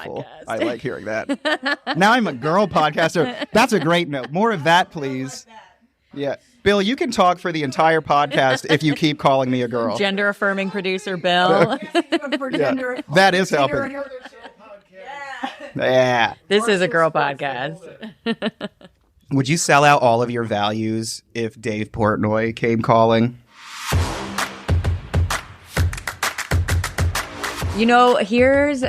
helpful. podcast. I like hearing that. Now I'm a girl podcaster. That's a great note. More of that, please. Yeah. Bill, you can talk for the entire podcast if you keep calling me a girl. Gender affirming producer Bill. Yeah. That is helping. Yeah. This is a girl podcast. Would you sell out all of your values if Dave Portnoy came calling? You know, here's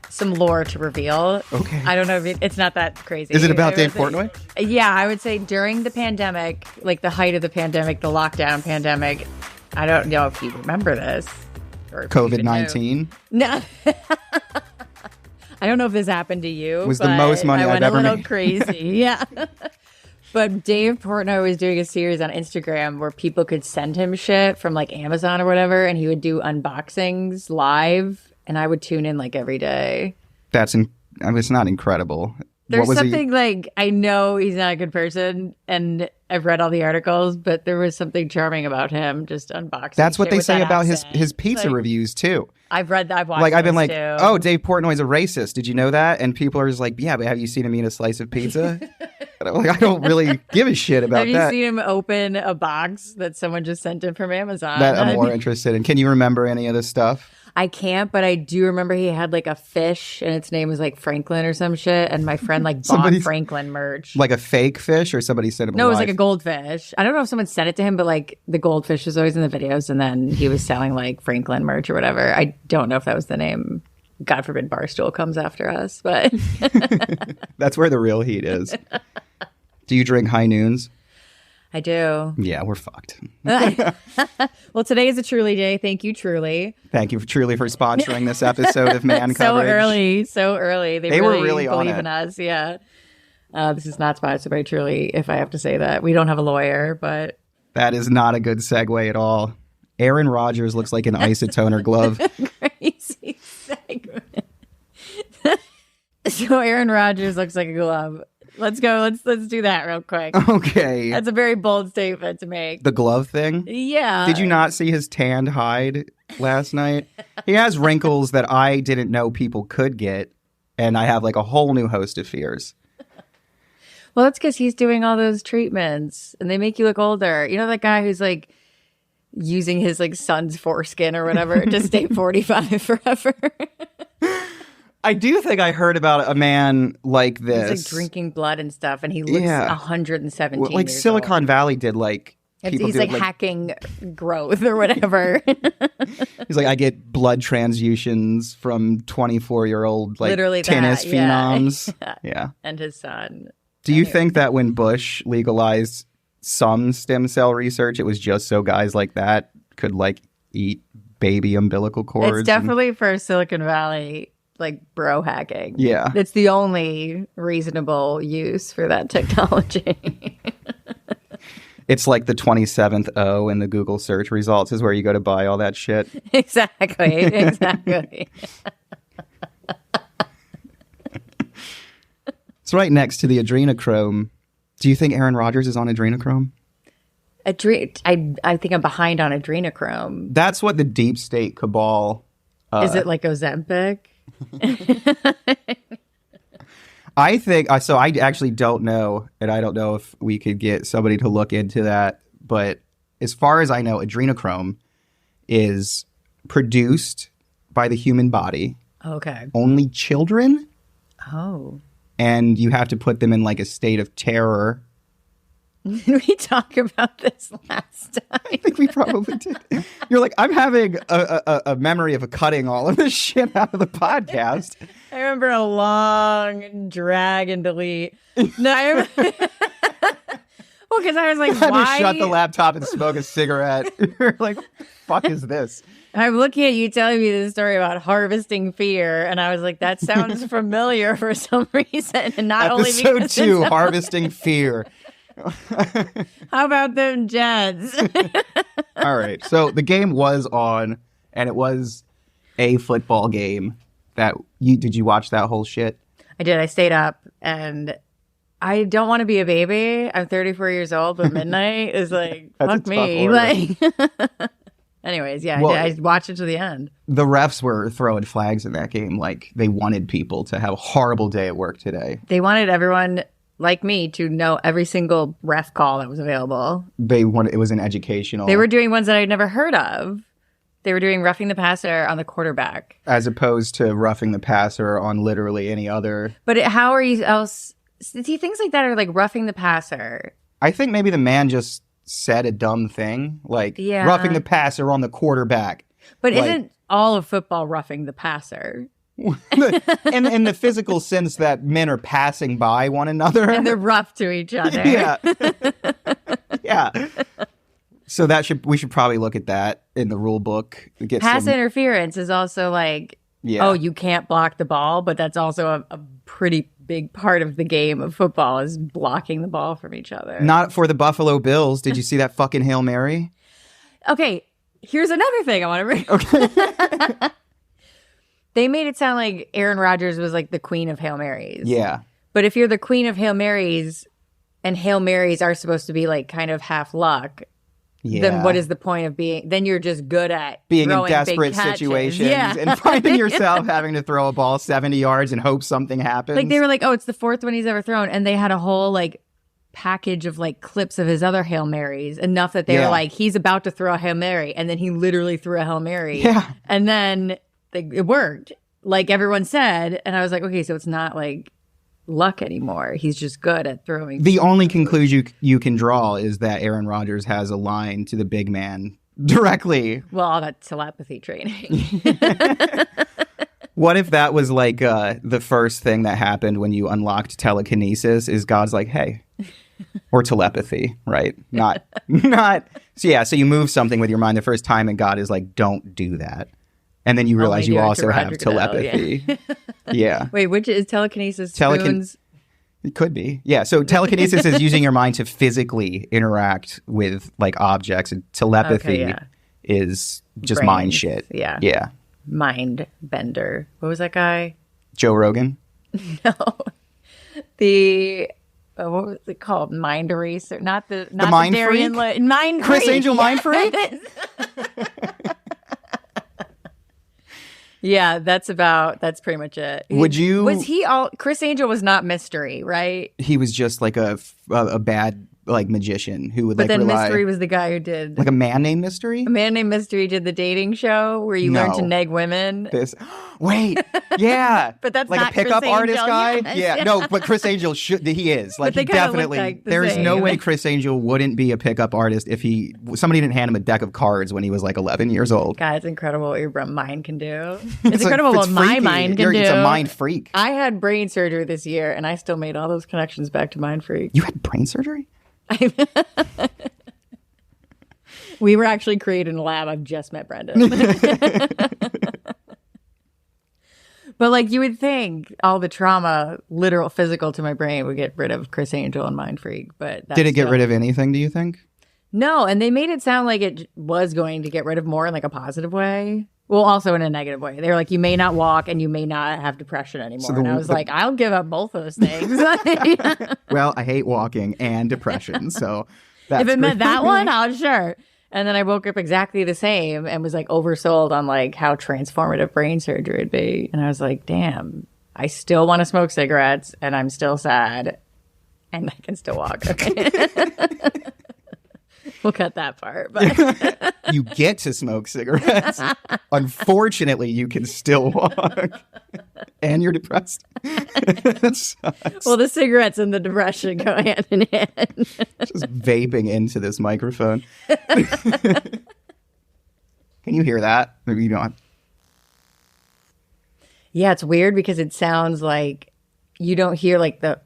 some lore to reveal. Okay. I don't know if it's not that crazy. Is it about Dave Portnoy? Yeah, I would say during the pandemic, like the height of the pandemic, the lockdown pandemic. I don't know if you remember this. Or COVID-19? No. I don't know if this happened to you. It was the most money I've ever made. I went a little crazy. Yeah. But Dave Portnoy was doing a series on Instagram where people could send him shit from like Amazon or whatever, and he would do unboxings live, and I would tune in like every day. It's not incredible. There's something like, I know he's not a good person, and I've read all the articles, but there was something charming about him just unboxing. That's what they say about accent. his pizza reviews too. I've watched I've been like, too. oh, Dave Portnoy's a racist. Did you know that? And people are just like, yeah, but have you seen him eat a slice of pizza? And I'm like, I don't really give a shit about that. Have you seen him open a box that someone just sent him from Amazon? That I'm more interested in. Can you remember any of this stuff? I can't, but I do remember he had like a fish and its name was like Franklin or some shit. And my friend like bought Franklin merch. Like a fake fish, or somebody sent him No, it was like a goldfish. I don't know if someone sent it to him, but like the goldfish was always in the videos, and then he was selling like Franklin merch or whatever. I don't know if that was the name. God forbid Barstool comes after us, but that's where the real heat is. Do you drink High Noons? I do. Yeah, we're fucked. Well, today is a Truly day. Thank you, Truly. Thank you, Truly, for sponsoring this episode of Man Coverage. So early. They were really believe on in us. Yeah. This is not sponsored by Truly, if I have to say that. We don't have a lawyer, but... That is not a good segue at all. Aaron Rodgers looks like an Isotoner glove. Crazy segment. So Aaron Rodgers looks like a glove. Let's go. Let's do that real quick. Okay. That's a very bold statement to make. The glove thing? Yeah. Did you not see his tanned hide last night? He has wrinkles that I didn't know people could get, and I have like a whole new host of fears. Well, that's because he's doing all those treatments, and they make you look older. You know that guy who's like using his like son's foreskin or whatever to stay 45 forever? I do think I heard about a man like this. He's like drinking blood and stuff, and he looks 117 well, like years Silicon old. Valley did like... He's like hacking growth or whatever. He's like, I get blood transfusions from 24-year-old like literally tennis phenoms. Yeah. And his son. Do you think that when Bush legalized some stem cell research, it was just so guys like that could like eat baby umbilical cords? It's definitely for Silicon Valley, like bro hacking. Yeah. It's the only reasonable use for that technology. It's like the 27th O in the Google search results is where you go to buy all that shit. Exactly. It's right next to the adrenochrome. Do you think Aaron Rodgers is on adrenochrome? I think I'm behind on adrenochrome. That's what the deep state cabal... is it like Ozempic? I think so. I actually don't know, and I don't know if we could get somebody to look into that. But as far as I know, adrenochrome is produced by the human body. Okay. Only children. Oh. And you have to put them in like a state of terror. Did we talk about this last time? I think we probably did. You're like, I'm having a memory of cutting all of this shit out of the podcast. I remember a long drag and delete. No, well, because I was like, I why? had to shut the laptop and smoke a cigarette. You're like, what the fuck is this? I'm looking at you telling me this story about harvesting fear, and I was like, that sounds familiar for some reason, and not only because Episode 2, Harvesting Fear. How about them Jets? All right. So the game was on, and it was a football game. Did you watch that whole shit? I did. I stayed up, and I don't want to be a baby. I'm 34 years old, but midnight is like, fuck me. Like, Anyways, yeah, Well, I watched it to the end. The refs were throwing flags in that game. Like, they wanted people to have a horrible day at work today. They wanted everyone like me to know every single ref call that was available. It was an educational. They were doing ones that I'd never heard of. They were doing roughing the passer on the quarterback. As opposed to roughing the passer on literally any other. But how are you else? See, things like that are like roughing the passer. I think maybe the man just said a dumb thing, like roughing the passer on the quarterback. But isn't all of football roughing the passer? in the physical sense that men are passing by one another. And they're rough to each other. Yeah. Yeah. So we should probably look at that in the rule book. Pass interference is also like, oh, you can't block the ball, but that's also a pretty big part of the game of football is blocking the ball from each other. Not for the Buffalo Bills. Did you see that fucking Hail Mary? Okay, here's another thing I want to bring. Okay. They made it sound like Aaron Rodgers was like the queen of Hail Marys. Yeah. But if you're the queen of Hail Marys and Hail Marys are supposed to be like kind of half luck, then what is the point of being? Then you're just good at being in desperate situations and finding yourself having to throw a ball 70 yards and hope something happens. Like they were like, oh, it's the fourth one he's ever thrown. And they had a whole like package of like clips of his other Hail Marys, enough that they were like, he's about to throw a Hail Mary. And then he literally threw a Hail Mary. Yeah. And then it worked, like everyone said. And I was like, okay, so it's not like luck anymore. He's just good at throwing. The only conclusion you can draw is that Aaron Rodgers has a line to the big man directly. Well, all that telepathy training. What if that was like the first thing that happened when you unlocked telekinesis is God's like, hey, or telepathy, right? Not. So you move something with your mind the first time and God is like, don't do that. And then you realize you also have telepathy. Yeah. Wait, which is telekinesis? Spoons? It could be. Yeah. So telekinesis is using your mind to physically interact with like objects. And telepathy is just mind shit. Yeah. Yeah. Mind bender. What was that guy? Joe Rogan? No. What was it called? Mind eraser? Not the mind Darian freak? Mind Chris freak. Angel mind freak? Yeah, that's pretty much it. Chris Angel was not mystery, right? He was just like a bad like magician who would but then rely. Mystery was the guy who did like a man named Mystery. A man named Mystery did the dating show where you learn to neg women. Wait, yeah, but that's like not a pickup Chris artist Angel. guy. Yes. Yeah, no, but Chris Angel he is like he definitely. Like there's no way Chris Angel wouldn't be a pickup artist if somebody didn't hand him a deck of cards when he was like 11 years old. God, it's incredible what your mind can do. It's incredible what my mind can do. It's a mind freak. I had brain surgery this year, and I still made all those connections back to mind freak. You had brain surgery? We were actually created in a lab. I've just met Brendan. But like you would think all the trauma, literal, physical to my brain would get rid of Chris Angel and Mind Freak. But did it get rid of anything, do you think? No, and they made it sound like it was going to get rid of more in like a positive way. Well, also in a negative way. They were like, you may not walk and you may not have depression anymore. And I was like, I'll give up both those things. Well, I hate walking and depression. So that's if it meant that one, I'll sure. And then I woke up exactly the same and was like oversold on like how transformative brain surgery would be. And I was like, damn, I still want to smoke cigarettes and I'm still sad and I can still walk. Okay. We'll cut that part. But you get to smoke cigarettes. Unfortunately, you can still walk. And you're depressed. Well, the cigarettes and the depression go hand in hand. Just vaping into this microphone. Can you hear that? Maybe you don't. Yeah, it's weird because it sounds like you don't hear like the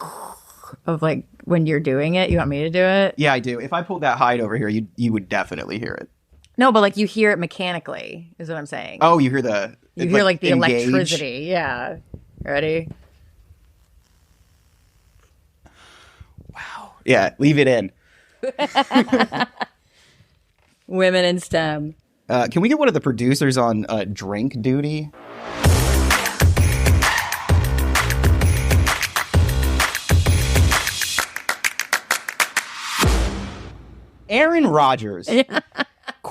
of like when you're doing it. You want me to do it? Yeah, I do. If I pulled that hide over here, you would definitely hear it. No, but like you hear it mechanically is what I'm saying. Oh, you hear the... You hear like the engage. Electricity. Yeah. Ready? Wow. Yeah, leave it in. Women in STEM. Can we get one of the producers on drink duty? Aaron Rodgers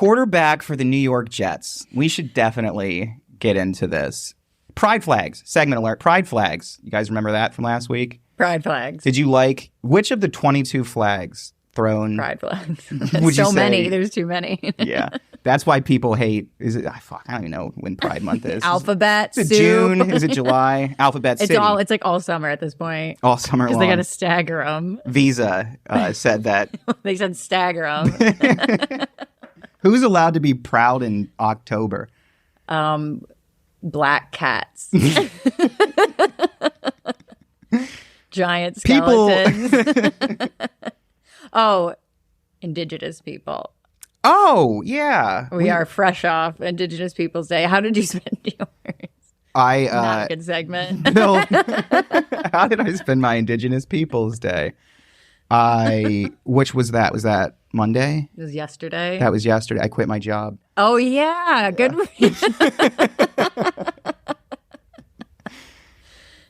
quarterback for the New York Jets. We should definitely get into this. Pride flags. Segment alert. Pride flags. You guys remember that from last week? Pride flags. Did you like which of the 22 flags thrown? Pride flags. Would you so say, many. There's too many. Yeah. That's why people hate. Is it? Fuck. I don't even know when Pride Month is. Alphabet. Is it June? Is it July? Alphabet City. It's like all summer at this point. All summer long. Because they got to stagger them. Visa said that. They said stagger them. Who's allowed to be proud in October? Black cats. Giant skeletons. Oh, indigenous people. Oh, yeah. We are fresh off Indigenous Peoples Day. How did you spend yours? Not a good segment. No. How did I spend my Indigenous Peoples Day? Which was that? Was that Monday? It was yesterday. That was yesterday. I quit my job. Oh, yeah. Good.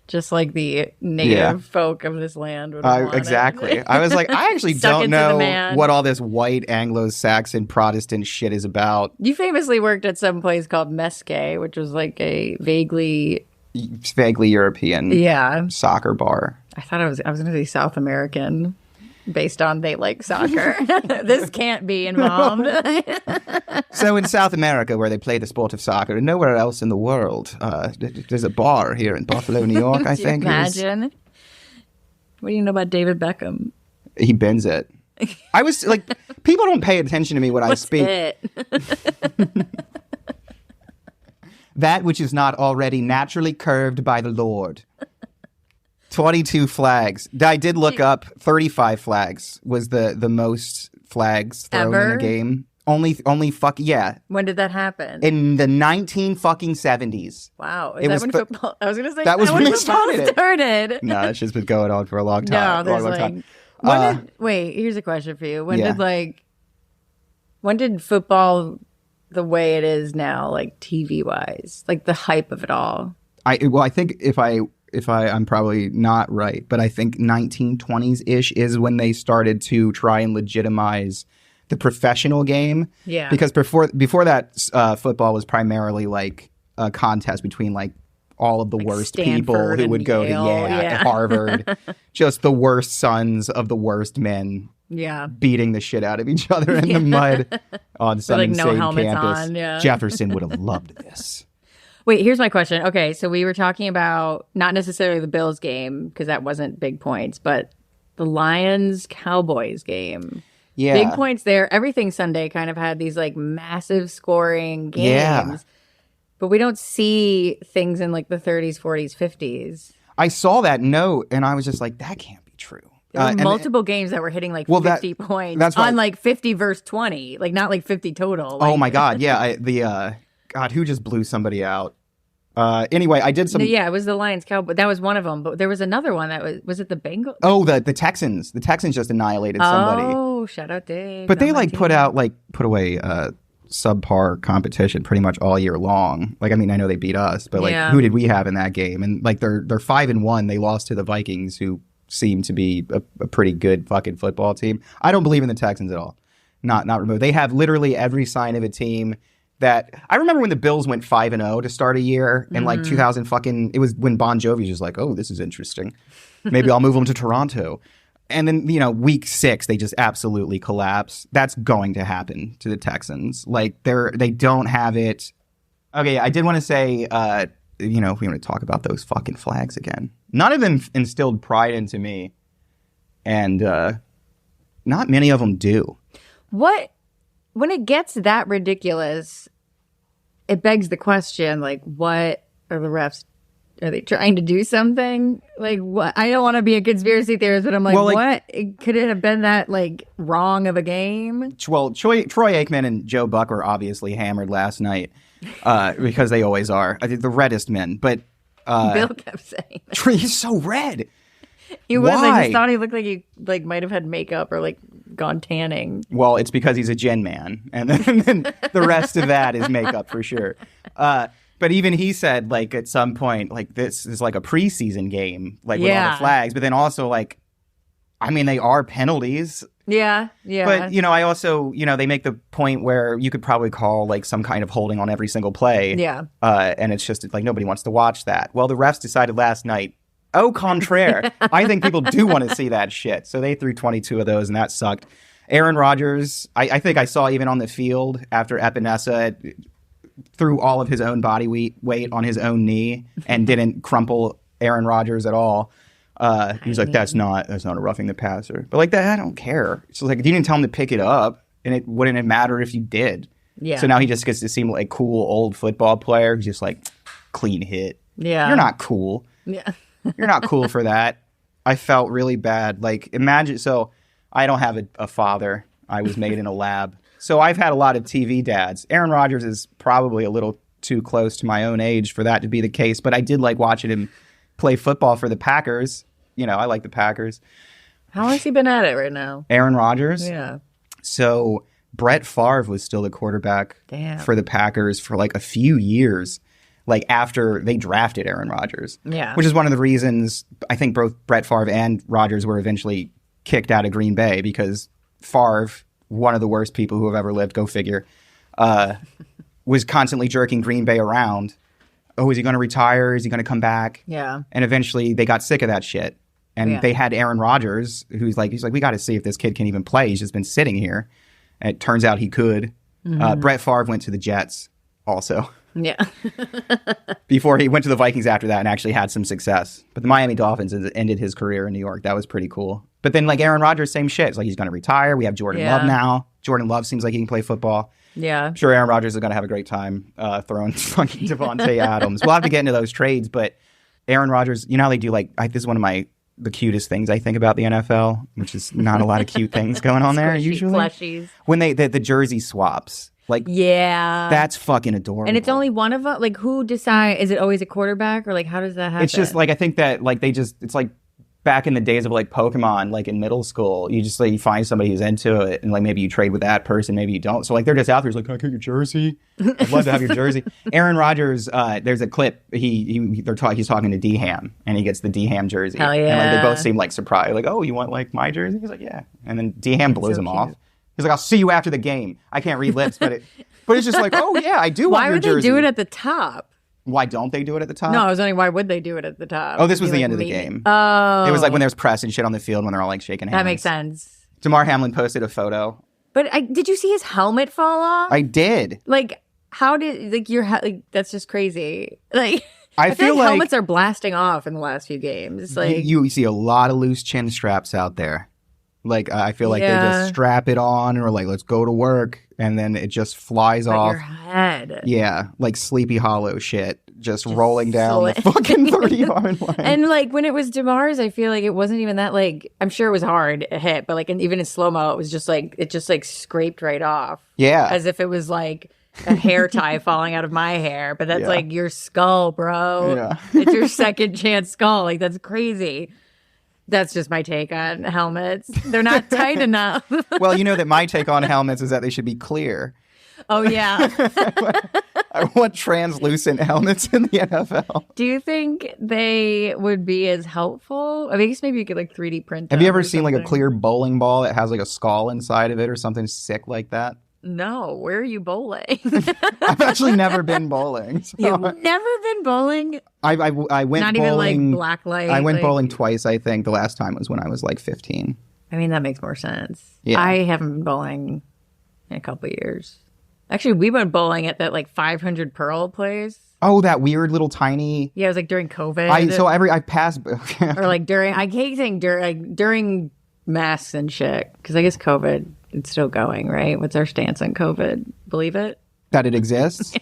Just like the native folk of this land would want exactly. It. I was like, I actually Stuck don't into the know man. what all this white Anglo-Saxon Protestant shit is about. You famously worked at some place called Mesque, which was like a vaguely European soccer bar. I thought I was going to say South American, based on they like soccer. This can't be involved. So in South America, where they play the sport of soccer, and nowhere else in the world, there's a bar here in Buffalo, New York, I think. Imagine. What do you know about David Beckham? He bends it. I was like, people don't pay attention to me when I speak. That which is not already naturally curved by the Lord. 22 flags. I did look up 35 flags was the most flags thrown in a game. Only yeah. When did that happen? In the 1970s. Wow. Is that when football? I was going to say that was when they started. No, it's just been going on for a long time. No, there's time. Wait, here's a question for you. When did football the way it is now, like TV wise, like the hype of it all? I think if I'm probably not right, but I think 1920s ish is when they started to try and legitimize the professional game. Yeah. Because before that, football was primarily like a contest between like all of the like worst Stanford people who would go Yale, to Harvard, just the worst sons of the worst men. Yeah. Beating the shit out of each other in the mud on some insane campus. On, Jefferson would have loved this. Wait, here's my question. Okay, so we were talking about not necessarily the Bills game because that wasn't big points, but the Lions-Cowboys game. Yeah. Big points there. Everything Sunday kind of had these like massive scoring games. Yeah. But we don't see things in like the 30s, 40s, 50s. I saw that note and I was just like, that can't be true. There were multiple games that were hitting like 50 points on like 50 versus 20, like not like 50 total. Like, oh my God. Yeah. God, who just blew somebody out? Anyway, I did some. Yeah, it was the Lions Cowboys. That was one of them. But there was another one that was it the Bengals? Oh, the Texans. The Texans just annihilated somebody. Oh, shout out Dave. But they like put away subpar competition pretty much all year long. Like, I mean, I know they beat us, but like, who did we have in that game? And like, they're 5-1. They lost to the Vikings, who seem to be a pretty good fucking football team. I don't believe in the Texans at all. Not removed. They have literally every sign of a team. That I remember when the Bills went 5-0 to start a year in like 2000 it was when Bon Jovi was just like, oh, this is interesting. Maybe I'll move them to Toronto. And then, week 6, they just absolutely collapse. That's going to happen to the Texans. Like they don't have it. Okay. I did want to say, if we want to talk about those fucking flags again, none of them instilled pride into me. And not many of them do. When it gets that ridiculous, it begs the question, like, what are the refs? Are they trying to do something? Like, what? I don't want to be a conspiracy theorist, but I'm like, what? Could it have been that, like, wrong of a game? Well, Troy Aikman and Joe Buck were obviously hammered last night because they always are. I think the reddest men. But Bill kept saying that. He's so red. He was. Why? I just thought he looked like he might have had makeup or like gone tanning. Well, it's because he's a gin man, and then the rest of that is makeup for sure. But even he said, like, at some point, like, this is like a preseason game, like with all the flags. But then also, like, I mean, they are penalties, Yeah, yeah. But, I also, they make the point where you could probably call like some kind of holding on every single play. Yeah. And it's just like nobody wants to watch that. Well, the refs decided last night, au contraire. I think people do want to see that shit. So they threw 22 of those and that sucked. Aaron Rodgers, I think I saw even on the field after Epinesa threw all of his own body weight on his own knee and didn't crumple Aaron Rodgers at all. He's like, that's not a roughing the passer. But like that, I don't care. It's like, if you didn't tell him to pick it up, and it wouldn't matter if you did. Yeah. So now he just gets to seem like a cool old football player who's just like, clean hit. Yeah. You're not cool. Yeah. You're not cool for that. I felt really bad. Like, imagine, so I don't have a father. I was made in a lab. So I've had a lot of TV dads. Aaron Rodgers is probably a little too close to my own age for that to be the case, but I did like watching him play football for the Packers. I like the Packers. How long has he been at it right now? Aaron Rodgers? Yeah. So Brett Favre was still the quarterback for the Packers for like a few years, like after they drafted Aaron Rodgers. Yeah. Which is one of the reasons I think both Brett Favre and Rodgers were eventually kicked out of Green Bay, because Favre, one of the worst people who have ever lived, go figure, was constantly jerking Green Bay around. Oh, is he going to retire? Is he going to come back? Yeah. And eventually they got sick of that shit. And they had Aaron Rodgers, he's like, we got to see if this kid can even play. He's just been sitting here. And it turns out he could. Brett Favre went to the Jets also. Yeah. Before he went to the Vikings after that and actually had some success. But the Miami Dolphins ended his career in New York. That was pretty cool. But then like Aaron Rodgers, same shit. It's like he's going to retire. We have Jordan Love now. Jordan Love seems like he can play football. Yeah. I'm sure Aaron Rodgers is going to have a great time throwing fucking Devontae Adams. We'll have to get into those trades, but Aaron Rodgers, you know how they do this is one of the cutest things I think about the NFL, which is not a lot of cute things going on there usually. Plushies. When the jersey swaps. Like, yeah, that's fucking adorable. And it's only one of them. Like, who decides? Is it always a quarterback, or like how does that happen? It's just like, I think that like it's like back in the days of like Pokemon, like in middle school, you just like you find somebody who's into it, and like maybe you trade with that person, maybe you don't. So like they're just out there, it's like, can I get your jersey? I'd love to have your jersey. Aaron Rodgers, there's a clip he's talking to D Ham, and he gets the D Ham jersey. Hell yeah! And like they both seem like surprised, like, oh, you want like my jersey? He's like, yeah. And then D Ham blows him off. He's like, I'll see you after the game. I can't read lips, but it's just like, oh yeah, I do want your jersey. Why would they do it at the top? Why don't they do it at the top? No, I was wondering why would they do it at the top? Oh, this was the end of the game. Oh. It was like when there's press and shit on the field when they're all like shaking hands. That makes sense. Damar Hamlin posted a photo. But did you see his helmet fall off? I did. Like, how did that's just crazy. Like, I feel like helmets are blasting off in the last few games. It's like you see a lot of loose chin straps out there. Like, I feel like they just strap it on and are like, let's go to work. And then it just flies off. Your head. Yeah. Like Sleepy Hollow shit. Just rolling down the fucking 30-yard line. And like when it was Damar's, I feel like it wasn't even that like, I'm sure it was hard a hit, but like even in slow-mo, it was just like, it just like scraped right off. Yeah. As if it was like a hair tie falling out of my hair. But that's like your skull, bro. Yeah. It's your second chance skull. Like that's crazy. That's just my take on helmets. They're not tight enough. Well, you know that my take on helmets is that they should be clear. Oh, yeah. I want translucent helmets in the NFL. Do you think they would be as helpful? I guess maybe you could like 3D print. Have you ever seen like a clear bowling ball that has like a skull inside of it or something sick like that? No. Where are you bowling? I've actually never been bowling. So. You've never been bowling? I went Not bowling. Even like black light. I went bowling twice, I think. The last time was when I was like 15. I mean, that makes more sense. Yeah. I haven't been bowling in a couple of years. Actually, we went bowling at that like 500 Pearl place. Oh, that weird little tiny. Yeah, it was like during COVID. I passed. Or like during, I hate saying during masks and shit, because I guess COVID, it's still going, right? What's our stance on COVID? Believe it? That it exists?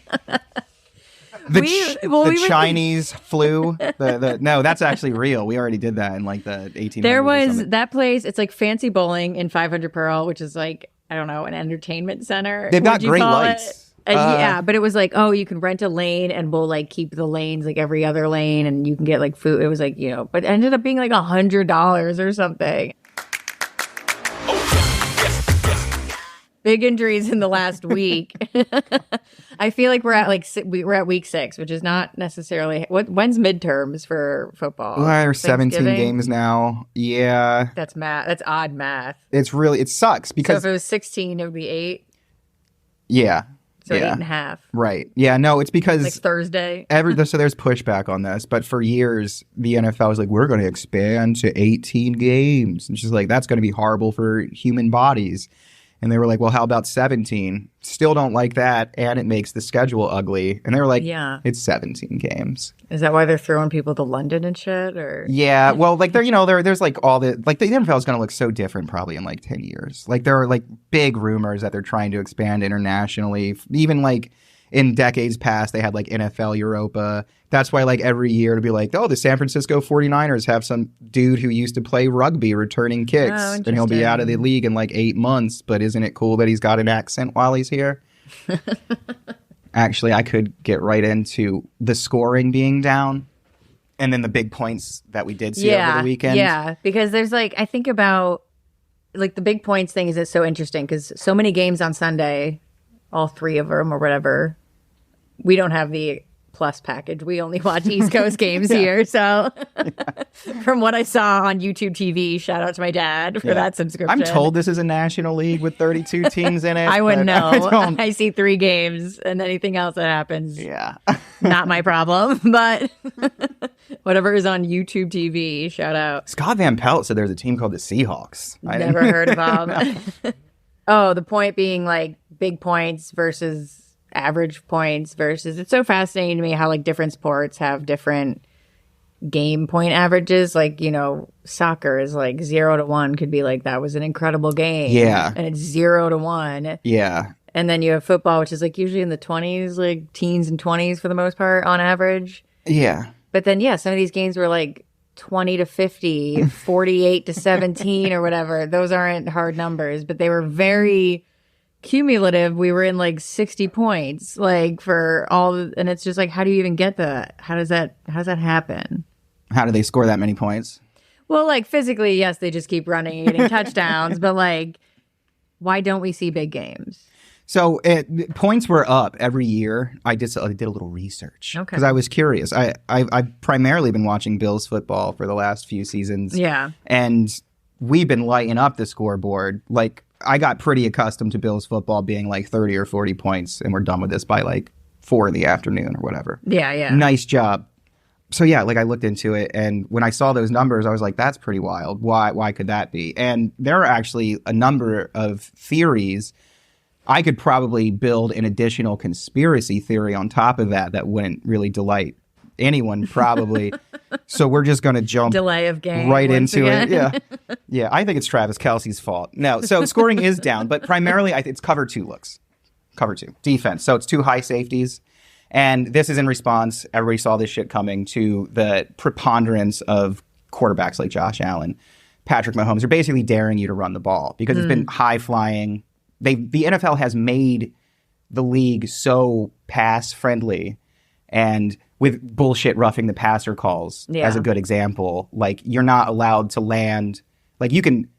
The Chinese flu. No, that's actually real. We already did that in like the 1800s. There was that place. It's like fancy bowling in 500 Pearl, which is like, I don't know, an entertainment center. They've got great lights. Yeah, but it was like, oh, you can rent a lane and we'll like keep the lanes like every other lane and you can get like food. It was like, but it ended up being like $100 or something. Big injuries in the last week. I feel like we're at week 6, which is not necessarily when's midterms for football. Well, there's 17 games now. Yeah, that's math. That's odd math. It sucks because so if it was 16, it would be 8. Yeah. So 8.5. Right. Yeah. No, it's because like Thursday. So there's pushback on this, but for years the NFL was like, we're going to expand to 18 games, and she's like, that's going to be horrible for human bodies. And they were like, well, how about 17? Still don't like that, and it makes the schedule ugly. And they were like, yeah, it's 17 games. Is that why they're throwing people to London and shit? Or yeah, well, like there's like all the like the NFL is going to look so different probably in like 10 years. Like there are like big rumors that they're trying to expand internationally. Even like in decades past, they had like NFL Europa. That's why like every year to be like, oh, the San Francisco 49ers have some dude who used to play rugby returning kicks, and he'll be out of the league in like 8 months. But isn't it cool that he's got an accent while he's here? Actually, I could get right into the scoring being down and then the big points that we did see over the weekend. Yeah, because there's like, I think about like the big points thing is so interesting because so many games on Sunday, all 3 of them or whatever, we don't have the Plus package. We only watch East Coast games here. So from what I saw on YouTube TV, shout out to my dad for that subscription. I'm told this is a national league with 32 teams in it. I wouldn't know. I see 3 games and anything else that happens. Yeah. Not my problem. But whatever is on YouTube TV, shout out. Scott Van Pelt said there's a team called the Seahawks. Never heard of them. Oh, the point being like big points versus average points versus, it's so fascinating to me how like different sports have different game point averages. Like, you know, soccer is like 0 to 1 could be like, that was an incredible game. Yeah. And it's 0 to 1. Yeah. And then you have football, which is like usually in the 20s, like teens and 20s for the most part on average. Yeah. But then, yeah, some of these games were like 20 to 50, 48 to 17 or whatever. Those aren't hard numbers, but they were very cumulative. We were in like 60 points, like for all, and it's just like, how do you even get that? How does that happen? How do they score that many points? Well, like physically, yes, they just keep running and getting touchdowns, but like, why don't we see big games? So points were up every year. I did a little research because I was curious. I've primarily been watching Bills football for the last few seasons. Yeah, and we've been lighting up the scoreboard. Like, I got pretty accustomed to Bills football being like 30 or 40 points, and we're done with this by like 4 in the afternoon or whatever. Yeah, yeah. Nice job. So yeah, like I looked into it, and when I saw those numbers, I was like, that's pretty wild. Why could that be? And there are actually a number of theories. I could probably build an additional conspiracy theory on top of that wouldn't really delight anyone probably. So we're just going to jump delay of game right into again. it. Yeah. I think it's Travis Kelce's fault. No, so scoring is down, but primarily it's cover 2 looks. Cover 2 defense. So it's 2 high safeties, and this is in response. Everybody saw this shit coming to the preponderance of quarterbacks like Josh Allen, Patrick Mahomes. Are basically daring you to run the ball because it's been high flying. The NFL has made the league so pass friendly, and with bullshit roughing the passer calls as a good example. Like, you're not allowed to land. Like, you can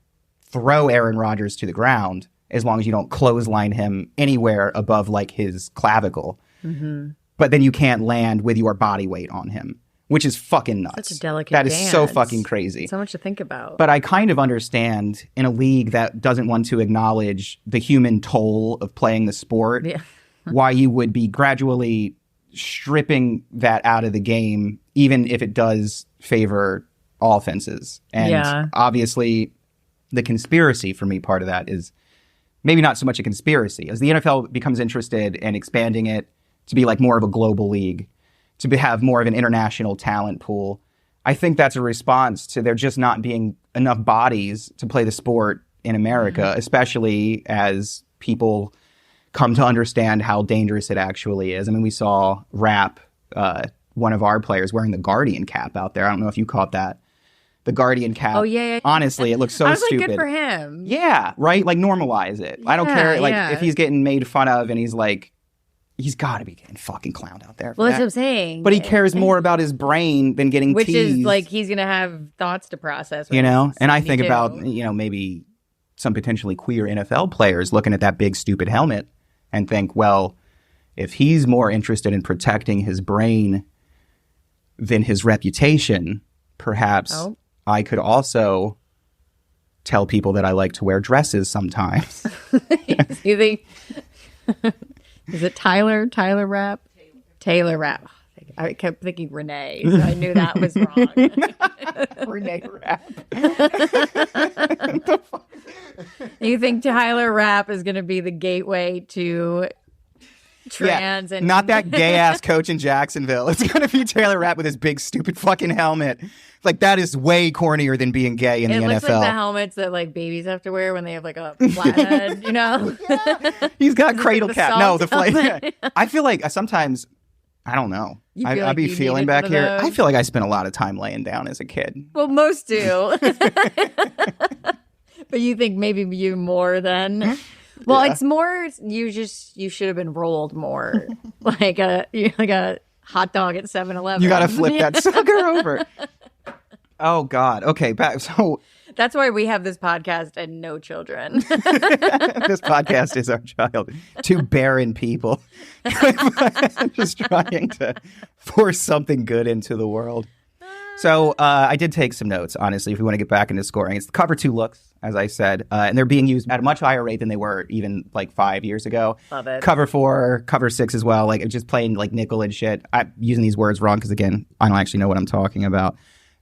throw Aaron Rodgers to the ground as long as you don't clothesline him anywhere above like his clavicle. Mm-hmm. But then you can't land with your body weight on him, which is fucking nuts. Such a delicate That is dance. so fucking crazy. So much to think about. But I kind of understand in a league that doesn't want to acknowledge the human toll of playing the sport, why you would be gradually stripping that out of the game, even if it does favor offenses. And obviously the conspiracy for me, part of that is maybe not so much a conspiracy as the NFL becomes interested in expanding it to be like more of a global league, to have more of an international talent pool. I think that's a response to there just not being enough bodies to play the sport in America, especially as people come to understand how dangerous it actually is. I mean, we saw Rapp, one of our players, wearing the Guardian cap out there. I don't know if you caught that. The Guardian cap. Oh, yeah. Honestly, it looks so stupid. Like, good for him. Yeah, right? Like, normalize it. I don't care. Like, if he's getting made fun of and he's like, he's got to be getting fucking clowned out there. Well, that's what I'm saying. But he cares more about his brain than getting Which teased. is like, he's going to have thoughts to process. You know? And I think about, maybe some potentially queer NFL players looking at that big stupid helmet and think, well, if he's more interested in protecting his brain than his reputation, perhaps I could also tell people that I like to wear dresses sometimes. You think? Is it Tyler Rapp? Taylor Rapp. I kept thinking Renee, so I knew that was wrong. Renee Rapp. You think Tyler Rapp is going to be the gateway to trans? And not that gay ass coach in Jacksonville. It's going to be Taylor Rapp with his big stupid fucking helmet. Like, that is way cornier than being gay in the NFL. It looks like the helmets that like babies have to wear when they have like a flat head, you know? Yeah. He's got cradle cap. No, the flight. I feel like sometimes, I don't know. I'd be feeling back here. I feel like I spent a lot of time laying down as a kid. Well, most do. But you think maybe you more than... Well, it's more you should have been rolled more. like a hot dog at 7-Eleven. You got to flip that sucker over. Oh, God. Okay, back. So that's why we have this podcast and no children. This podcast is our child. Two barren people just trying to force something good into the world. So I did take some notes, honestly, if we want to get back into scoring. It's the cover 2 looks, as I said, and they're being used at a much higher rate than they were even like 5 years ago. Love it. Cover 4, cover 6 as well, like just playing like nickel and shit. I'm using these words wrong because, again, I don't actually know what I'm talking about.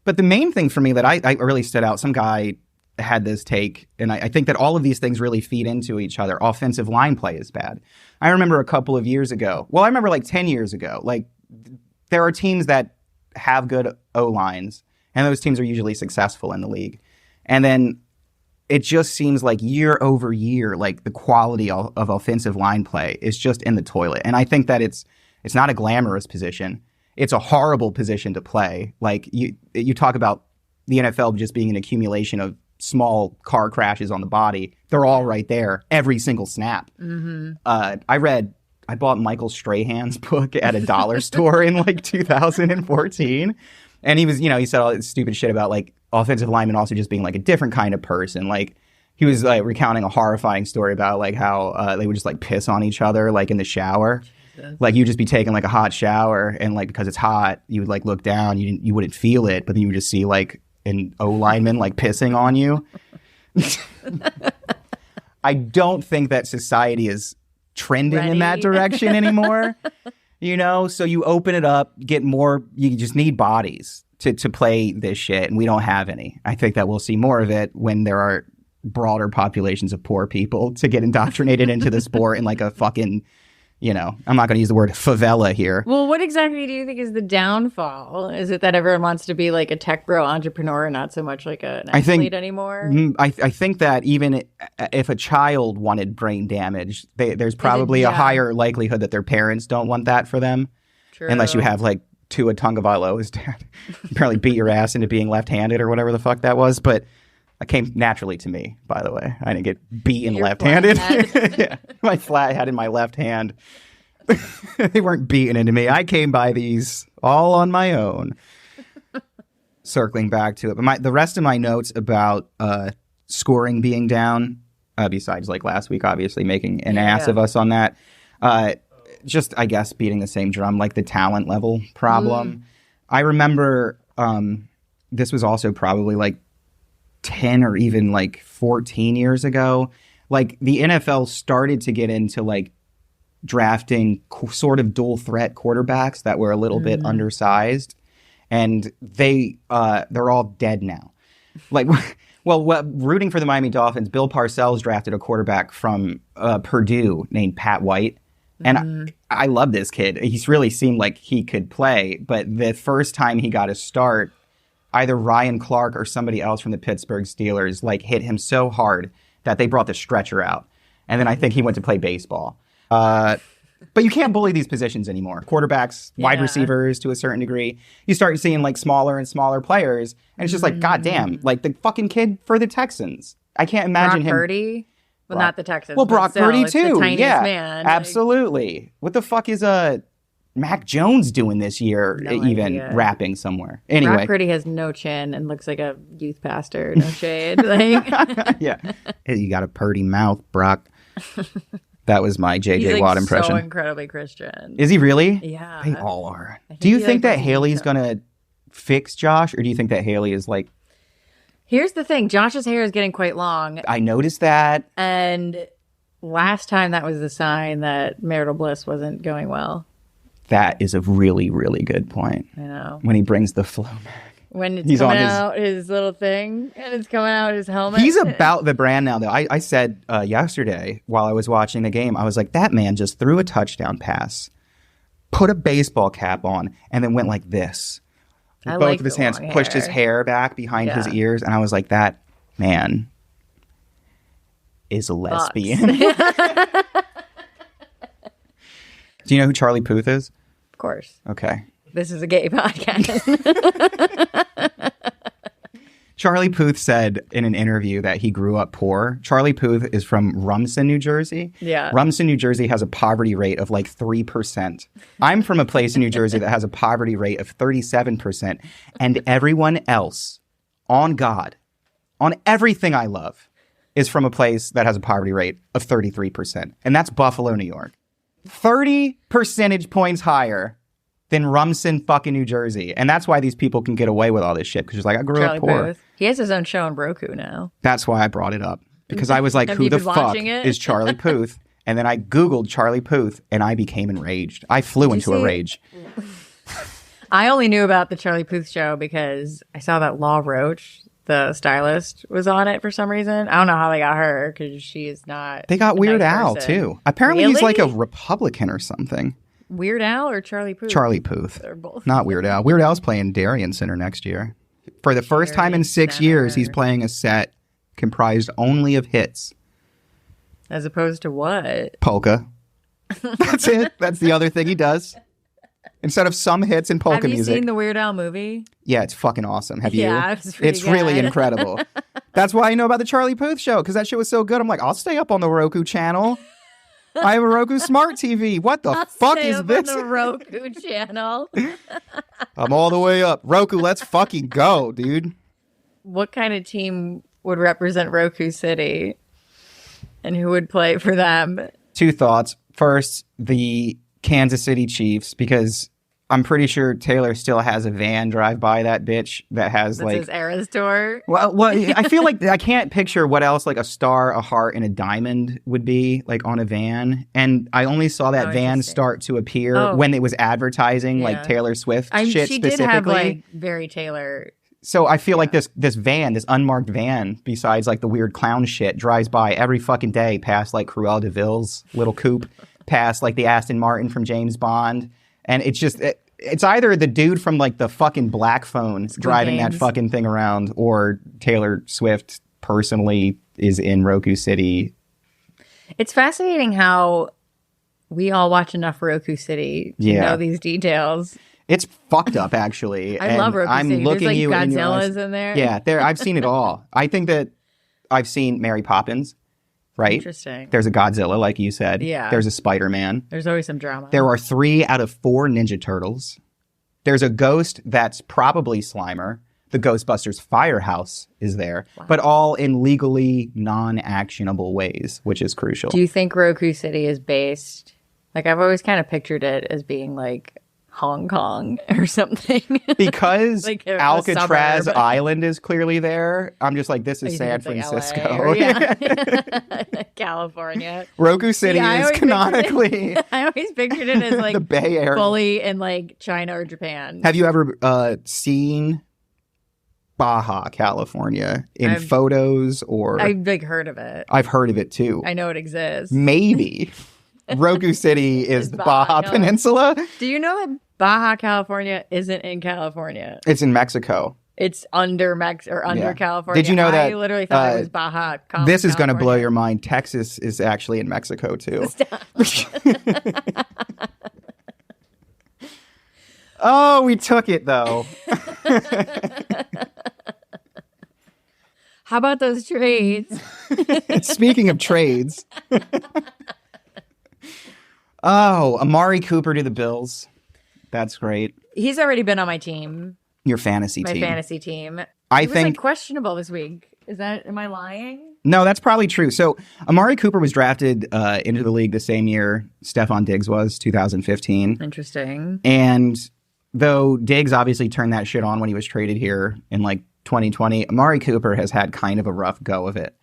But the main thing for me that I really stood out, some guy had this take, and I think that all of these things really feed into each other. Offensive line play is bad. I remember a couple of years ago, well, I remember like 10 years ago, like there are teams that have good O-lines, and those teams are usually successful in the league. And then it just seems like year over year, like the quality of offensive line play is just in the toilet. And I think that it's not a glamorous position. It's a horrible position to play. Like you talk about the NFL just being an accumulation of small car crashes on the body. They're all right there every single snap. Mm-hmm. I bought Michael Strahan's book at a dollar store in like 2014. And he said all this stupid shit about like offensive linemen also just being like a different kind of person. Like he was like recounting a horrifying story about like how they would just like piss on each other like in the shower. Like you'd just be taking like a hot shower and like because it's hot, you would like look down, you wouldn't feel it, but then you would just see like an O lineman like pissing on you. I don't think that society is trending in that direction anymore. So you open it up, get more, you just need bodies to play this shit, and we don't have any. I think that we'll see more of it when there are broader populations of poor people to get indoctrinated into the sport in like a fucking, I'm not going to use the word favela here. Well, what exactly do you think is the downfall? Is it that everyone wants to be like a tech bro entrepreneur and not so much like an athlete anymore? I think that even if a child wanted brain damage, there's probably a higher likelihood that their parents don't want that for them. True. Unless you have like Tua Tagovailoa's dad apparently beat your ass into being left-handed or whatever the fuck that was. But it came naturally to me, by the way. I didn't get beaten left-handed. Yeah, my flat head in my left hand. They weren't beaten into me. I came by these all on my own. Circling back to it. But the rest of my notes about scoring being down, besides like last week, obviously making an ass of us on that, just, I guess, beating the same drum, like the talent level problem. I remember this was also probably like 10 or even like 14 years ago, like the NFL started to get into like drafting sort of dual threat quarterbacks that were a little bit undersized, and they're all dead now. Like, well, rooting for the Miami Dolphins, Bill Parcells drafted a quarterback from Purdue named Pat White. And I love this kid. He's really seemed like he could play, but the first time he got a start, either Ryan Clark or somebody else from the Pittsburgh Steelers like hit him so hard that they brought the stretcher out. And then I think he went to play baseball. But you can't bully these positions anymore. Quarterbacks, wide receivers to a certain degree. You start seeing like smaller and smaller players. And it's just like, goddamn, like the fucking kid for the Texans. I can't imagine Brock Purdy? Well, not the Texans. Well, Brock Purdy too. The tiniest man. Absolutely. What the fuck is Mac Jones doing this year, No even idea. rapping somewhere? Anyway. Brock Purdy has no chin and looks like a youth pastor. No shade. Like, Yeah. Hey, you got a purdy mouth, Brock. That was my JJ he's like Watt impression. so incredibly Christian. Is he really? Yeah. They all are. think Do you he, think like, that Haley's going to fix Josh, or do you think that Haley is like... Here's the thing. Josh's hair is getting quite long. I noticed that. And last time that was the sign that marital bliss wasn't going well. That is a really, really good point. I know. When he brings the flow back. When it's He's coming on his- out his little thing and it's coming out his helmet. He's about the brand now, though. I said yesterday while I was watching the game, I was like, that man just threw a touchdown pass, put a baseball cap on, and then went like this. I Both like of his the hands, long pushed his hair. hair back behind his Yeah. ears, and I was like, that man is a lesbian. Do you know who Charlie Puth is? Of course. Okay. This is a gay podcast. Charlie Puth said in an interview that he grew up poor. Charlie Puth is from Rumson, New Jersey. Yeah. Rumson, New Jersey has a poverty rate of like 3%. I'm from a place in New Jersey that has a poverty rate of 37%. And everyone else, on God, on everything I love, is from a place that has a poverty rate of 33%. And that's Buffalo, New York. 30 percentage points higher than Rumson fucking New Jersey. And that's why these people can get away with all this shit. Because like, I grew Charlie up poor. Puth. He has his own show on Roku now. That's why I brought it up. Because I was like, Have who you the been fuck watching it? is Charlie Puth? And then I Googled Charlie Puth and I became enraged. I flew into a see- rage. I only knew about the Charlie Puth show because I saw that Law Roach, the stylist, was on it for some reason. I don't know how they got her because she is not. They got a Weird nice Al, person. too. Apparently he's like a Really? Republican or something. Weird Al or Charlie Puth? Charlie Puth. They're both. Not Weird Al. Weird Al's playing Darien Center next year. For the first time in Darien 6 years, he's Center. playing a set comprised only of hits. As opposed to what? Polka. That's it. That's the other thing he does. Instead of some hits and polka Have you music. seen the Weird Al movie? Yeah, it's fucking awesome. Have you? Yeah, it's pretty really good. incredible. That's why I know about the Charlie Puth show, because that shit was so good. I'm like, I'll stay up on the Roku channel. I have a Roku Smart TV. What the fuck Stay is up this? on the Roku channel. I'm all the way up. Roku, let's fucking go, dude. What kind of team would represent Roku City? And who would play for them? Two thoughts. First, the Kansas City Chiefs, because I'm pretty sure Taylor still has a van drive by that bitch that has This like... is Eras Tour. Well, I feel like I can't picture what else like a star, a heart, and a diamond would be like on a van. And I only saw that Oh, van interesting. start to appear Oh. when it was advertising like Yeah. Taylor Swift shit She did specifically. have like very Taylor. So I feel like this van, this unmarked van, besides like the weird clown shit, drives by every fucking day past like Cruella de Vil's little coupe, past like the Aston Martin from James Bond. And it's just... It's either the dude from like the fucking black phone driving that Games. fucking thing around, or Taylor Swift personally is in Roku City. It's fascinating how we all watch enough Roku City to Yeah. know these details. It's fucked up, actually. I love Roku I'm City. looking There's like you in your eyes. Godzillas in there. Yeah, I've seen it all. I think that I've seen Mary Poppins, right? Interesting. There's a Godzilla, like you said. Yeah. There's a Spider-Man. There's always some drama. There are 3 out of 4 Ninja Turtles. There's a ghost that's probably Slimer. The Ghostbusters firehouse is there, but all in legally non-actionable ways, which is crucial. Do you think Roku City is based? Like I've always kind of pictured it as being like Hong Kong or something. Because Like a Alcatraz suburb. Island is clearly there, I'm just like, this is You San think it's like Francisco. LA or- yeah. California. Roku City I is always canonically I always pictured it as like the Bay Area. fully in like China or Japan. Have you ever seen Baja, California in I've- photos or... I've like heard of it. I've heard of it too. I know it exists. Maybe. Roku City is the Baja, Baja no. Peninsula. Do you know that Baja California isn't in California? It's in Mexico. It's under under Yeah. California. Did you know that, I literally thought it was Baja. This is going to blow California. your mind. Texas is actually in Mexico too. Oh, we took it though. How about those trades? Speaking of trades. Oh, Amari Cooper to the Bills. That's great. He's already been on my team. Your fantasy My team. fantasy team. I He was think questionable this week. Am I lying? No, that's probably true. So Amari Cooper was drafted into the league the same year Stephon Diggs was, 2015. Interesting. And though Diggs obviously turned that shit on when he was traded here in 2020, Amari Cooper has had kind of a rough go of it.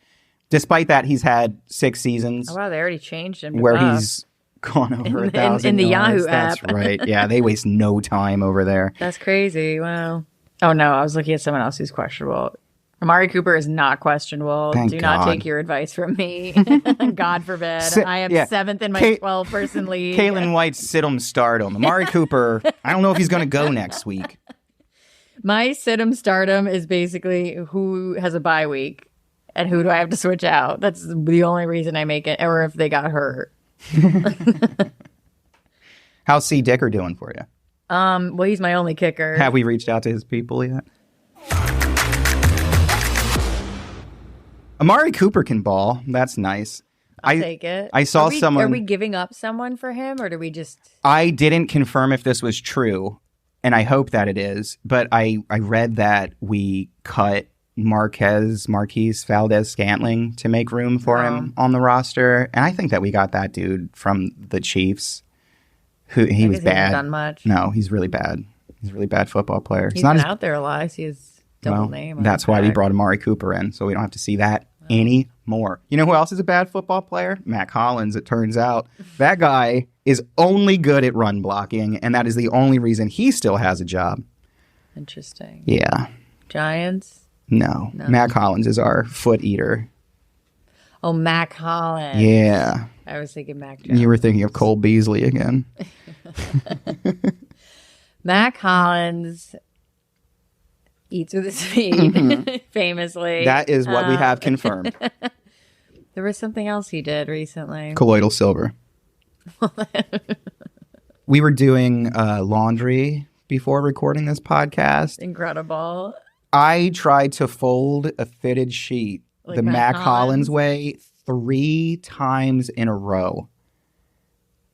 Despite that, he's had 6 seasons. Oh, wow, they already changed him. Where he's gone over 1,000 in the yards. Yahoo app. That's right. Yeah, they waste no time over there. That's crazy. Wow. Oh, no, I was looking at someone else who's questionable. Amari Cooper is not questionable. Thank Do God. not take your advice from me. God forbid. I am 7th in my 12-person league. Kalen White's sit-em stardom. Amari Cooper, I don't know if he's going to go next week. My sit-em stardom is basically who has a bye week and who do I have to switch out. That's the only reason I make it, or if they got hurt. How's C. Dicker doing for you? Well, he's my only kicker. Have we reached out to his people yet? Amari Cooper can ball. That's nice. I'll take it. I saw someone. Are we giving up someone for him, or do we just? I didn't confirm if this was true, and I hope that it is. But I read that we cut Marquise Valdez-Scantling to make room for him on the roster, and I think that we got that dude from the Chiefs. He was bad. He hasn't done much. No, he's really bad. He's a really bad football player. He's not out there a lot. I see his double name. That's why we brought Amari Cooper in, so we don't have to see that anymore. You know who else is a bad football player? Mac Hollins, it turns out. That guy is only good at run blocking, and that is the only reason he still has a job. Interesting. Yeah. Giants? No. Mac Hollins is our foot eater. Oh, Mac Hollins. Yeah. I was thinking Mac Jones. You were thinking of Cole Beasley again. Mac Hollins eats with his feet, famously. That is what we have confirmed. There was something else he did recently. Colloidal silver. We were doing laundry before recording this podcast. Incredible. I tried to fold a fitted sheet the Mac Hollins way 3 times in a row.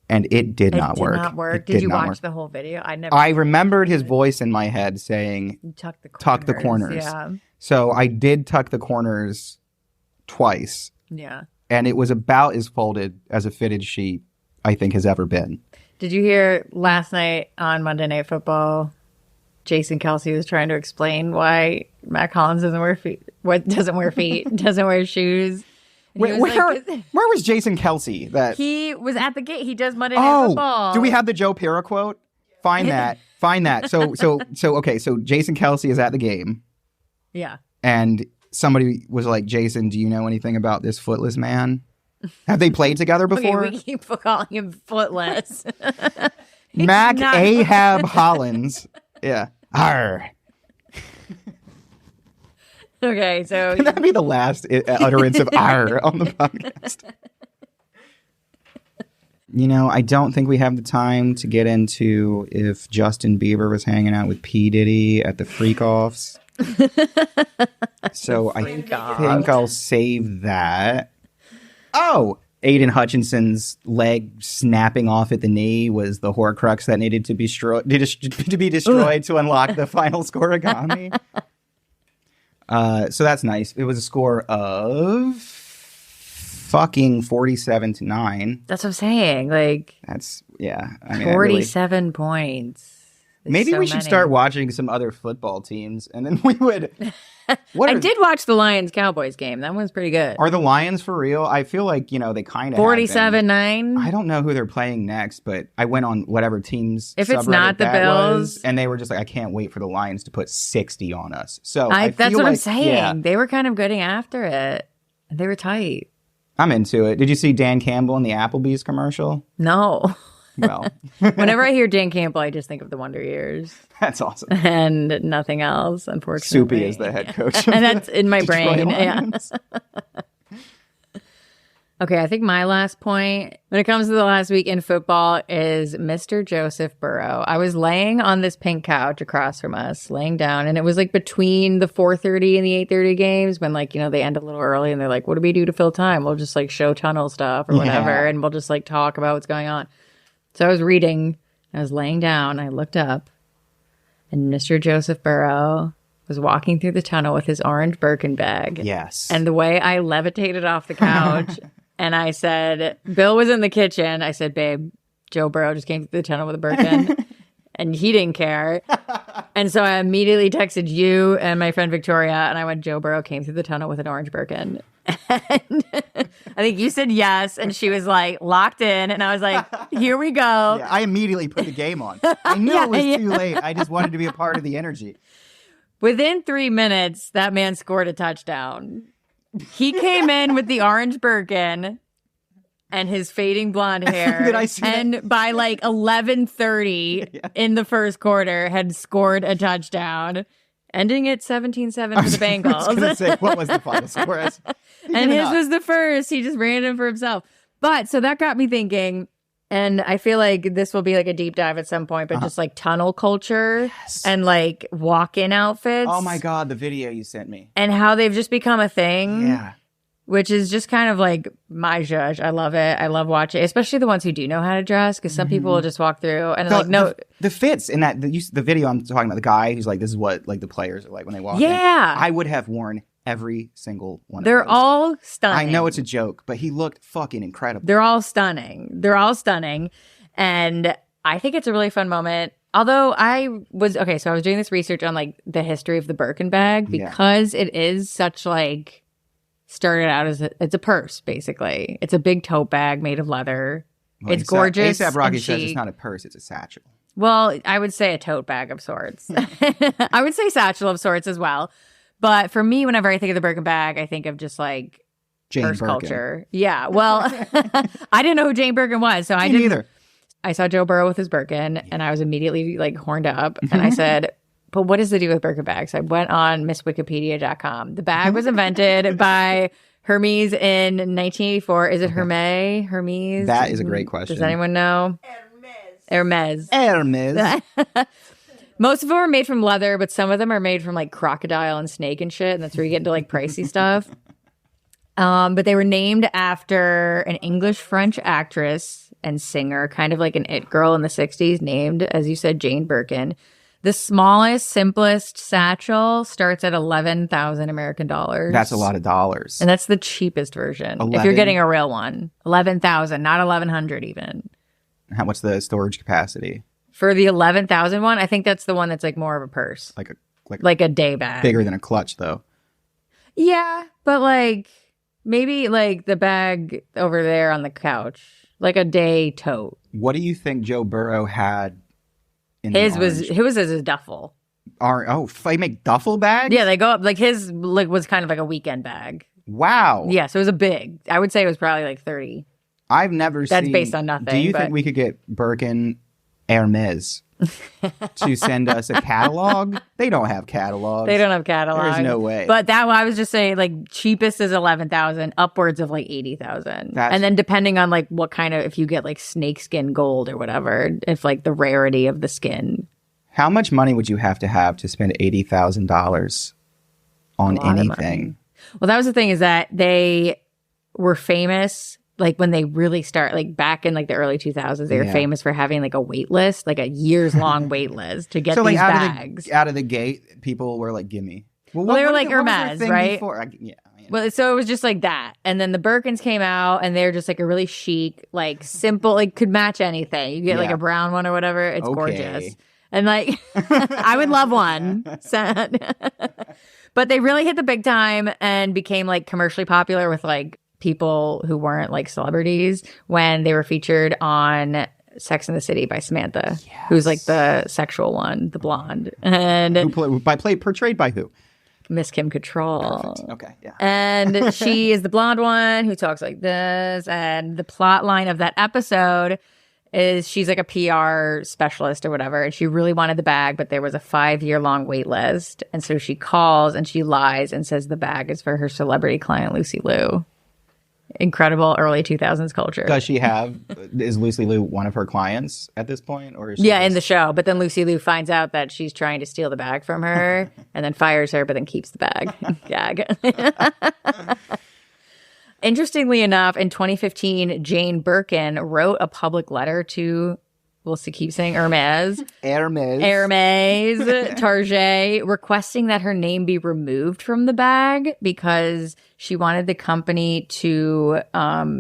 And it did not work. It did not work. Did you watch the whole video? I remembered his voice in my head saying, tuck the corners. Yeah. So I did tuck the corners twice. Yeah. And it was about as folded as a fitted sheet, I think, has ever been. Did you hear last night on Monday Night Football, Jason Kelce was trying to explain why Mac Hollins doesn't wear feet, doesn't wear shoes. Where was Jason Kelce? He was at the gate. He does Monday Night Football. Do we have the Joe Pera quote? Find that. So Jason Kelce is at the game. Yeah. And somebody was like, Jason, do you know anything about this footless man? Have they played together before? Okay, we keep calling him footless. Mac Ahab Hollins. Yeah. Arr. Okay, so... Can that be the last utterance of "arr" on the podcast? You know, I don't think we have the time to get into if Justin Bieber was hanging out with P. Diddy at the freak-offs. So I think I'll save that. Oh! Aiden Hutchinson's leg snapping off at the knee was the Horcrux that needed to be destroyed to unlock the final scoregami. So that's nice. It was a score of fucking 47-9. That's what I'm saying. Like, that's, yeah. I mean, 47 points. Maybe we should start watching some other football teams, and then we would. I did watch the Lions-Cowboys game. That one's pretty good. Are the Lions for real? I feel like, they kind of 47-9. I don't know who they're playing next, but I went on whatever teams. If it's not the Bills. And they were just like, I can't wait for the Lions to put 60 on us. So that's what I'm saying. Yeah. They were kind of getting after it. They were tight. I'm into it. Did you see Dan Campbell in the Applebee's commercial? No. Well, whenever I hear Dan Campbell, I just think of the Wonder Years. That's awesome. And nothing else, unfortunately. Soupy is the head coach. And that's in my brain. Yeah. Okay, I think my last point when it comes to the last week in football is Mr. Joseph Burrow. I was laying on this pink couch across from us, laying down, and it was like between the 4:30 and the 8:30 games when they end a little early and they're like, what do we do to fill time? We'll just show tunnel stuff or whatever, and we'll just talk about what's going on. So I was reading I was laying down. I looked up, and Mr. Joseph Burrow was walking through the tunnel with his orange Birkin bag. Yes. And the way I levitated off the couch, and I said, Bill was in the kitchen. I said, babe, Joe Burrow just came through the tunnel with a Birkin. And he didn't care. And so I immediately texted you and my friend Victoria, and I went, Joe Burrow came through the tunnel with an orange Birkin. And I think you said yes, and she was like locked in, and I was like, here we go. Yeah, I immediately put the game on. I knew it was too late. I just wanted to be a part of the energy. Within 3 minutes, that man scored a touchdown. He came in with the orange Birkin and his fading blonde hair. Did I see and that? by like 11:30 in the first quarter, had scored a touchdown, ending at 17-7 for the Bengals. I was going to say, what was the final score? And his was the first. He just ran in for himself. But so that got me thinking, and I feel like this will be like a deep dive at some point, but just like tunnel culture and like walk-in outfits. Oh my God, the video you sent me. And how they've just become a thing. Yeah. Which is just kind of like my judge. I love it. I love watching, especially the ones who do know how to dress, because some people will just walk through and like, no. The fits in that, the video I'm talking about, the guy who's like, this is what like the players are like when they walk in. Yeah. I would have worn every single one They're of those. all stunning. I know it's a joke, but he looked fucking incredible. They're all stunning. They're all stunning. And I think it's a really fun moment. Although I was doing this research on like the history of the Birkin bag, because it is such like, started out as it's a purse, basically. It's a big tote bag made of leather. Well, it's gorgeous. A$AP Rocky and says chic. it's not a purse, it's a satchel. Well, I would say a tote bag of sorts. I would say satchel of sorts as well. But for me, whenever I think of the Birkin bag, I think of just like Jane purse Birkin. culture. Yeah. Well, I didn't know who Jane Birkin was, so I didn't either. I saw Joe Burrow with his Birkin, and I was immediately like horned up, and I said, but what is the deal with Birkin bags? I went on MissWikipedia.com. The bag was invented by Hermes in 1984. Is it Hermes? That is a great question. Does anyone know? Hermes. Most of them are made from leather, but some of them are made from like crocodile and snake and shit, and that's where you get into like pricey stuff. But they were named after an English-French actress and singer, kind of like an it girl in the 60s, named, as you said, Jane Birkin. The smallest, simplest satchel starts at 11,000 American dollars. That's a lot of dollars. And that's the cheapest version. 11? If you're getting a real one. 11,000, not 1,100 even. What's the storage capacity? For the 11,000 one, I think that's the one that's like more of a purse. Like a day bag. Bigger than a clutch, though. Yeah, but like maybe like the bag over there on the couch. Like a day tote. What do you think Joe Burrow had in His the was as a duffel. They make duffel bags? Yeah, they go up like his like was kind of like a weekend bag. Wow. Yeah, so it was a big. I would say it was probably like 30. I've never seen. That's based on nothing. Do you think we could get Birkin Hermes to send us a catalog? They don't have catalogs. They don't have catalogs. There's no way. But that I was just saying, like cheapest is 11,000, upwards of like 80,000, and then depending on like what kind of, if you get like snakeskin gold or whatever, if like the rarity of the skin. How much money would you have to spend $80,000 on anything? Well, that was the thing, is that they were famous. Like when they really start, like back in like the early 2000s, they were famous for having like a wait list, like a years long wait list to get these bags. Out of the gate, people were like, "Gimme." Well, they were like Hermes, right? Well, so it was just like that, and then the Birkins came out, and they're just like a really chic, like simple, like could match anything. You get like a brown one or whatever. It's gorgeous, and like I would love one. But they really hit the big time and became like commercially popular with like people who weren't like celebrities when they were featured on Sex and the City by Samantha, who's like the sexual one, the blonde, and portrayed by who? Miss Kim Cattrall. Perfect. Okay, yeah. And she is the blonde one who talks like this. And the plot line of that episode is she's like a PR specialist or whatever, and she really wanted the bag, but there was a 5-year-long wait list, and so she calls and she lies and says the bag is for her celebrity client Lucy Liu. Incredible early 2000s culture. Is Lucy Liu one of her clients at this point? Or is she in the show. But then Lucy Liu finds out that she's trying to steal the bag from her and then fires her, but then keeps the bag. Gag. Interestingly enough, in 2015, Jane Birkin wrote a public letter to we'll keep saying Hermes. Hermes. Target, requesting that her name be removed from the bag because she wanted the company to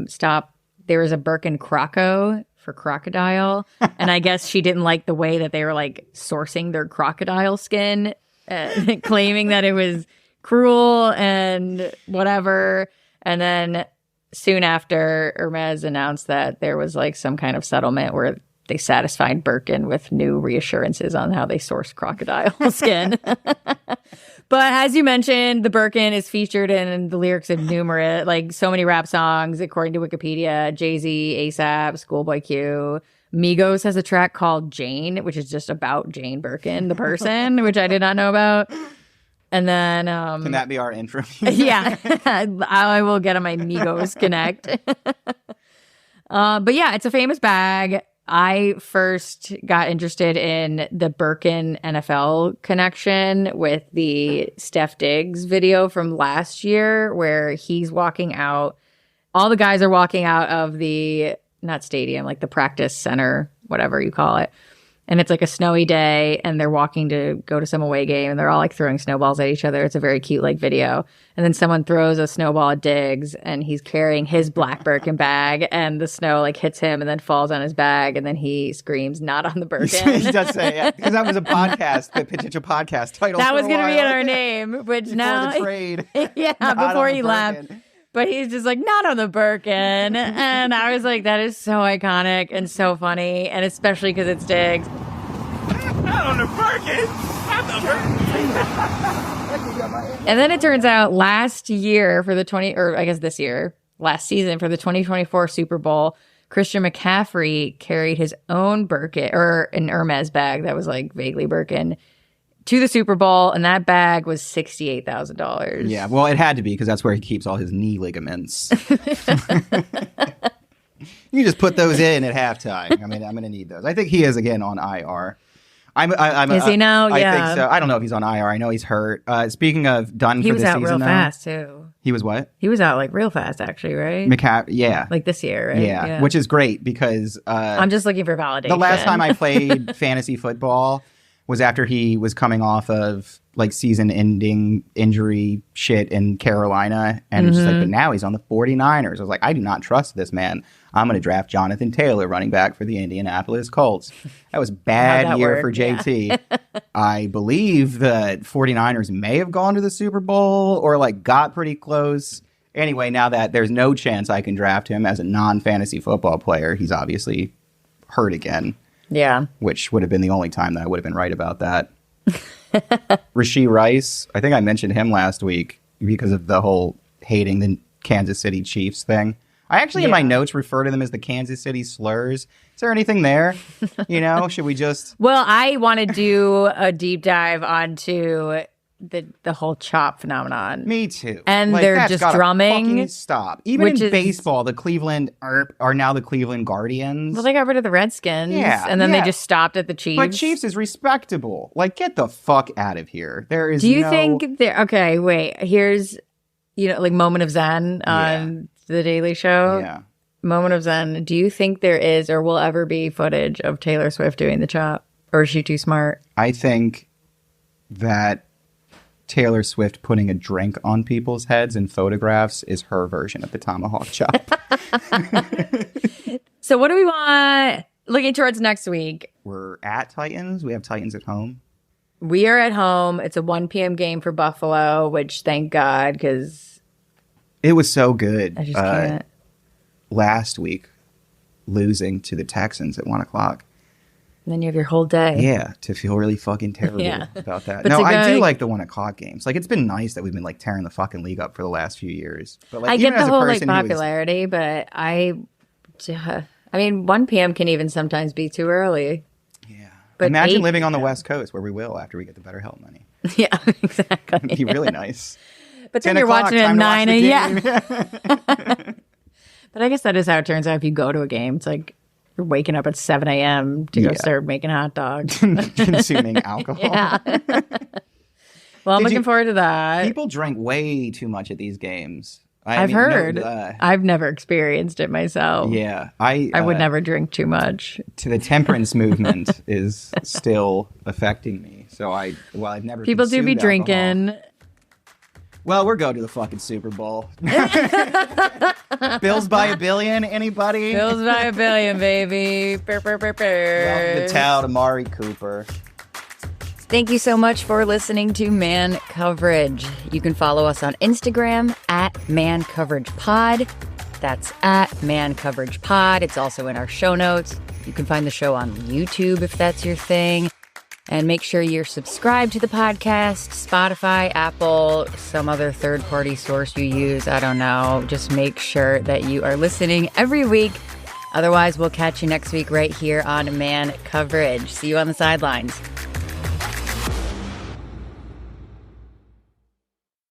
stop. There was a Birkin Croco for crocodile. And I guess she didn't like the way that they were like sourcing their crocodile skin, claiming that it was cruel and whatever. And then soon after, Hermes announced that there was like some kind of settlement where they satisfied Birkin with new reassurances on how they source crocodile skin. But as you mentioned, the Birkin is featured in the lyrics of numerous, like so many rap songs, according to Wikipedia. Jay-Z, ASAP, Schoolboy Q. Migos has a track called Jane, which is just about Jane Birkin, the person, which I did not know about. And then... can that be our intro? Yeah. I will get on my Migos Connect. But yeah, it's a famous bag. I first got interested in the Birkin NFL connection with the Steph Diggs video from last year where he's walking out. All the guys are walking out of the, not stadium, like the practice center, whatever you call it. And it's like a snowy day and they're walking to go to some away game and they're all like throwing snowballs at each other. It's a very cute like video. And then someone throws a snowball at Diggs and he's carrying his black Birkin bag and the snow like hits him and then falls on his bag and then he screams, "Not on the Birkin." He does say, yeah, because that was a podcast, the potential podcast title. That was going to be in our name, which before now. the trade. Yeah, before he left. But he's just like, "Not on the Birkin." And I was like, that is so iconic and so funny. And especially because it's Diggs. Not on the Birkin. Not the Birkin. And then it turns out last year for the last season for the 2024 Super Bowl, Christian McCaffrey carried his own Birkin or an Hermes bag that was like vaguely Birkin to the Super Bowl, and that bag was $68,000. Yeah, well, it had to be because that's where he keeps all his knee ligaments. You just put those in at halftime. I mean, I'm going to need those. I think he is again on IR. Is he now? Yeah, I think so. I don't know if he's on IR. I know he's hurt. Speaking of done for the season, he was out real fast too. He was what? He was out like real fast, actually, right? Yeah, like this year, right? Yeah, which is great because I'm just looking for validation. The last time I played fantasy football was after he was coming off of like season-ending injury shit in Carolina, and it's just like, but now he's on the 49ers. I was like, I do not trust this man. I'm going to draft Jonathan Taylor, running back for the Indianapolis Colts. That was bad year for JT. Yeah. I believe the 49ers may have gone to the Super Bowl or like got pretty close. Anyway, now that there's no chance I can draft him as a non-fantasy football player, he's obviously hurt again. Yeah. Which would have been the only time that I would have been right about that. Rashee Rice, I think I mentioned him last week because of the whole hating the Kansas City Chiefs thing. I actually, in my notes, refer to them as the Kansas City slurs. Is there anything there? You know, should we just... Well, I want to do a deep dive onto the whole chop phenomenon. Me too. And like, they're just drumming. Stop. Even in baseball, the Cleveland are now the Cleveland Guardians. Well, they got rid of the Redskins. Yeah. And then they just stopped at the Chiefs. But Chiefs is respectable. Like, get the fuck out of here. There is Do you think... Okay, wait. Here's, like Moment of Zen on The Daily Show. Yeah. Moment of Zen. Do you think there is or will ever be footage of Taylor Swift doing the chop? Or is she too smart? I think that Taylor Swift putting a drink on people's heads in photographs is her version of the tomahawk chop. So what do we want looking towards next week? We're at Titans. We have Titans at home. We are at home. It's a 1 p.m. game for Buffalo, which thank God, because it was so good. I just can't. Last week, losing to the Texans at 1 o'clock. And then you have your whole day. Yeah, to feel really fucking terrible about that. No, I do like the 1 o'clock games. Like, it's been nice that we've been like tearing the fucking league up for the last few years. But like, I get the whole like popularity, but I mean, 1 p.m. can even sometimes be too early. Yeah. But imagine living on the West Coast where we will after we get the BetterHelp money. Yeah, exactly. It'd be really nice. But then you're watching it at 9 a.m. But I guess that is how it turns out if you go to a game. It's like you're waking up at 7 a.m. to go start making hot dogs. Consuming alcohol. Yeah. Well, I'm looking forward to that. People drink way too much at these games. I've heard. I've never experienced it myself. Yeah. I would never drink too much. To the temperance movement is still affecting me. So I've never People do be consumed drinking. alcohol. Well, we're going to the fucking Super Bowl. Bills by a billion, anybody? Bills by a billion, baby. Welcome to town, Amari Cooper. Thank you so much for listening to Man Coverage. You can follow us on Instagram at Man Coverage Pod. That's at Man Coverage Pod. It's also in our show notes. You can find the show on YouTube if that's your thing. And make sure you're subscribed to the podcast, Spotify, Apple, some other third-party source you use. I don't know. Just make sure that you are listening every week. Otherwise, we'll catch you next week right here on Man Coverage. See you on the sidelines.